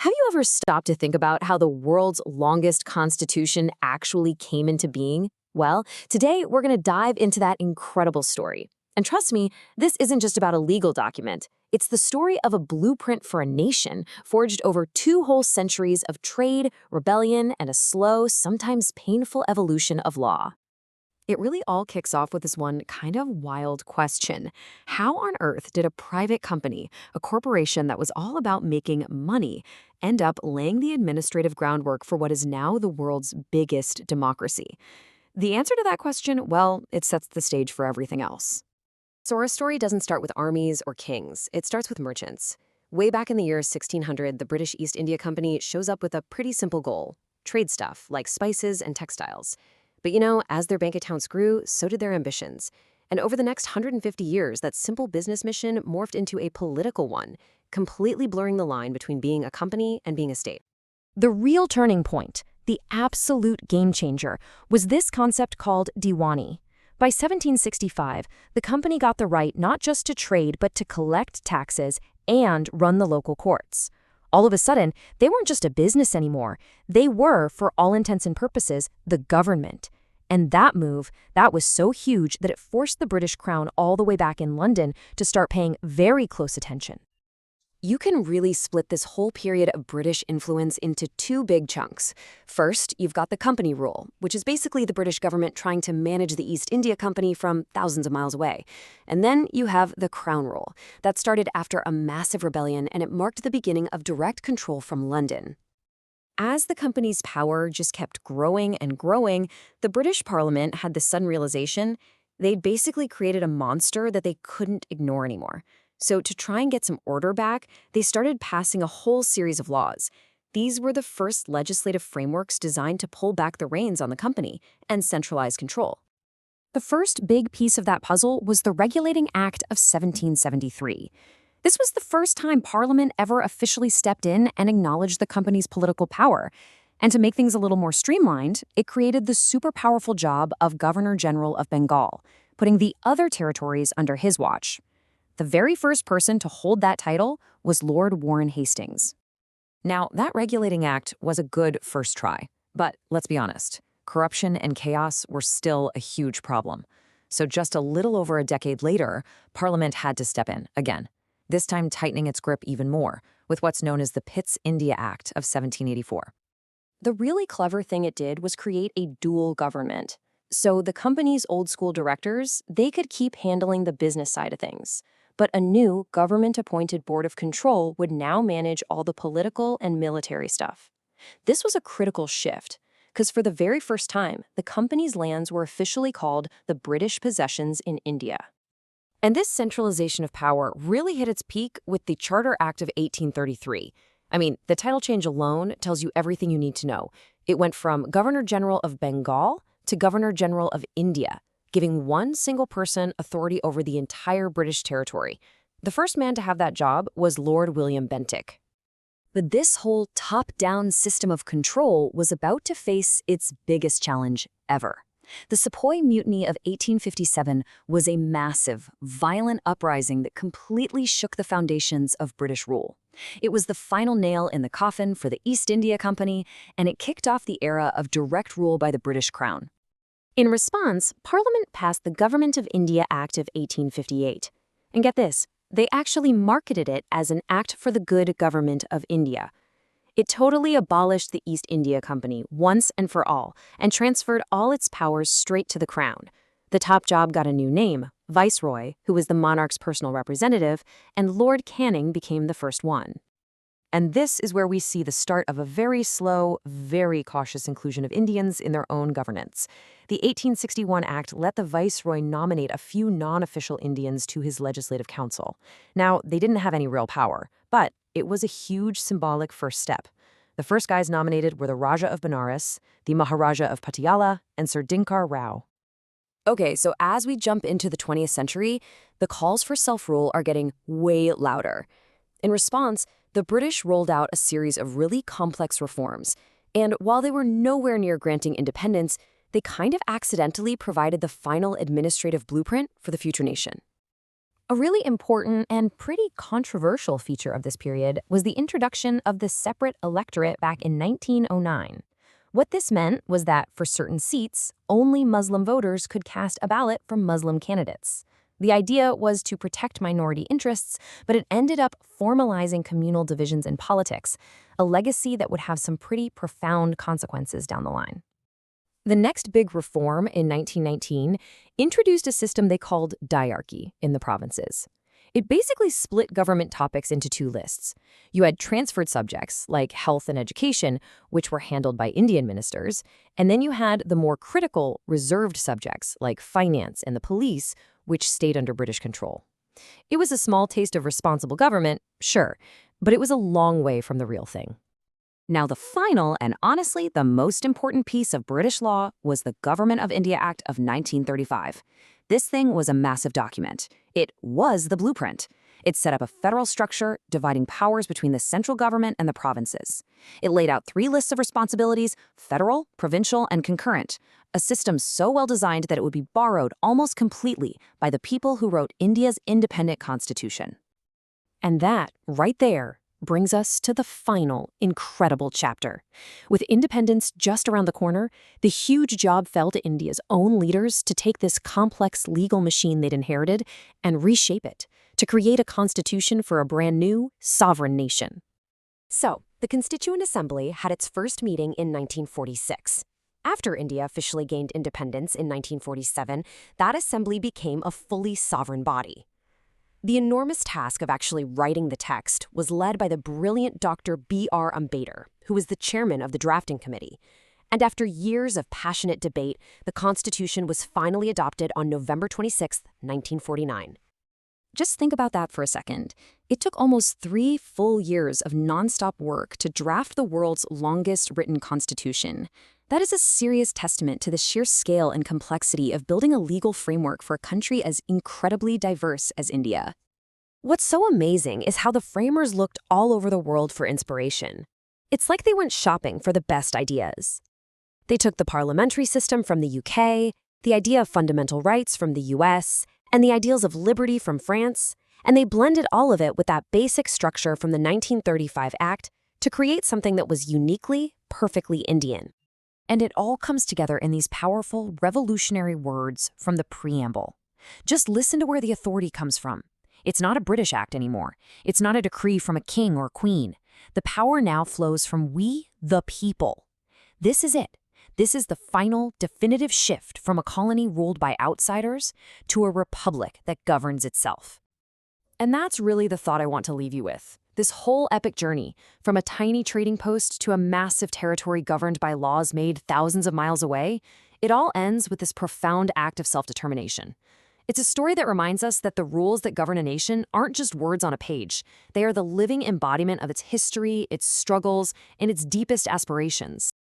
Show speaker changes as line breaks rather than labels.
Have you ever stopped to think about how the world's longest constitution actually came into being? Well, today we're going to dive into that incredible story. And trust me, this isn't just about a legal document. It's the story of a blueprint for a nation forged over 2 whole centuries of trade, rebellion, and a slow, sometimes painful evolution of law. It really all kicks off with this one kind of wild question. How on earth did a private company, a corporation that was all about making money, end up laying the administrative groundwork for what is now the world's biggest democracy? The answer to that question, well, it sets the stage for everything else. So our story doesn't start with armies or kings. It starts with merchants. Way back in the year 1600, the British East India Company shows up with a pretty simple goal: trade stuff like spices and textiles. But as their bank accounts grew, so did their ambitions. And over the next 150 years, that simple business mission morphed into a political one, completely blurring the line between being a company and being a state. The real turning point, the absolute game changer, was this concept called Diwani. By 1765, the company got the right not just to trade, but to collect taxes and run the local courts. All of a sudden, they weren't just a business anymore. They were, for all intents and purposes, the government. And that move, that was so huge that it forced the British crown all the way back in London to start paying very close attention. You can really split this whole period of British influence into 2 big chunks. First, you've got the company rule, which is basically the British government trying to manage the East India Company from thousands of miles away. And then you have the crown rule. That started after a massive rebellion, and it marked the beginning of direct control from London. As the company's power just kept growing and growing, the British Parliament had this sudden realization they'd basically created a monster that they couldn't ignore anymore. So to try and get some order back, they started passing a whole series of laws. These were the first legislative frameworks designed to pull back the reins on the company and centralize control. The first big piece of that puzzle was the Regulating Act of 1773. This was the first time Parliament ever officially stepped in and acknowledged the company's political power. And to make things a little more streamlined, it created the super powerful job of Governor General of Bengal, putting the other territories under his watch. The very first person to hold that title was Lord Warren Hastings. Now, that Regulating Act was a good first try. But let's be honest, corruption and chaos were still a huge problem. So just a little over a decade later, Parliament had to step in again, this time tightening its grip even more, with what's known as the Pitt's India Act of 1784. The really clever thing it did was create a dual government. So the company's old-school directors, they could keep handling the business side of things. But a new government-appointed board of control would now manage all the political and military stuff. This was a critical shift, because for the very first time, the company's lands were officially called the British possessions in India. And this centralization of power really hit its peak with the Charter Act of 1833. I mean, the title change alone tells you everything you need to know. It went from Governor General of Bengal to Governor General of India, giving one single person authority over the entire British territory. The first man to have that job was Lord William Bentinck. But this whole top-down system of control was about to face its biggest challenge ever. The Sepoy Mutiny of 1857 was a massive, violent uprising that completely shook the foundations of British rule. It was the final nail in the coffin for the East India Company, and it kicked off the era of direct rule by the British Crown. In response, Parliament passed the Government of India Act of 1858. And get this, they actually marketed it as an act for the good government of India. It totally abolished the East India Company once and for all, and transferred all its powers straight to the crown. The top job got a new name, Viceroy, who was the monarch's personal representative, and Lord Canning became the first one. And this is where we see the start of a very slow, very cautious inclusion of Indians in their own governance. The 1861 Act let the Viceroy nominate a few non-official Indians to his legislative council. Now, they didn't have any real power, but it was a huge symbolic first step. The first guys nominated were the Raja of Benares, the Maharaja of Patiala, and Sir Dinkar Rao. Okay, so as we jump into the 20th century, the calls for self-rule are getting way louder. In response, the British rolled out a series of really complex reforms, and while they were nowhere near granting independence, they kind of accidentally provided the final administrative blueprint for the future nation. A really important and pretty controversial feature of this period was the introduction of the separate electorate back in 1909. What this meant was that for certain seats, only Muslim voters could cast a ballot for Muslim candidates. The idea was to protect minority interests, but it ended up formalizing communal divisions in politics, a legacy that would have some pretty profound consequences down the line. The next big reform in 1919 introduced a system they called diarchy in the provinces. It basically split government topics into two lists. You had transferred subjects, like health and education, which were handled by Indian ministers, and then you had the more critical, reserved subjects, like finance and the police, which stayed under British control. It was a small taste of responsible government, sure, but it was a long way from the real thing. Now, the final and honestly the most important piece of British law was the Government of India Act of 1935. This thing was a massive document. It was the blueprint. It set up a federal structure dividing powers between the central government and the provinces. It laid out 3 lists of responsibilities: federal, provincial, and concurrent, a system so well designed that it would be borrowed almost completely by the people who wrote India's independent constitution. And that, right there, brings us to the final, incredible chapter. With independence just around the corner, the huge job fell to India's own leaders to take this complex legal machine they'd inherited and reshape it, to create a constitution for a brand new, sovereign nation. So, the Constituent Assembly had its first meeting in 1946. After India officially gained independence in 1947, that assembly became a fully sovereign body. The enormous task of actually writing the text was led by the brilliant Dr. B.R. Ambedkar, who was the chairman of the drafting committee. And after years of passionate debate, the Constitution was finally adopted on November 26, 1949. Just think about that for a second. It took almost 3 full years of nonstop work to draft the world's longest written constitution. That is a serious testament to the sheer scale and complexity of building a legal framework for a country as incredibly diverse as India. What's so amazing is how the framers looked all over the world for inspiration. It's like they went shopping for the best ideas. They took the parliamentary system from the UK, the idea of fundamental rights from the US, and the ideals of liberty from France, and they blended all of it with that basic structure from the 1935 Act to create something that was uniquely, perfectly Indian. And it all comes together in these powerful, revolutionary words from the preamble. Just listen to where the authority comes from. It's not a British act anymore. It's not a decree from a king or queen. The power now flows from we, the people. This is it. This is the final, definitive shift from a colony ruled by outsiders to a republic that governs itself. And that's really the thought I want to leave you with. This whole epic journey, from a tiny trading post to a massive territory governed by laws made thousands of miles away, it all ends with this profound act of self-determination. It's a story that reminds us that the rules that govern a nation aren't just words on a page. They are the living embodiment of its history, its struggles, and its deepest aspirations.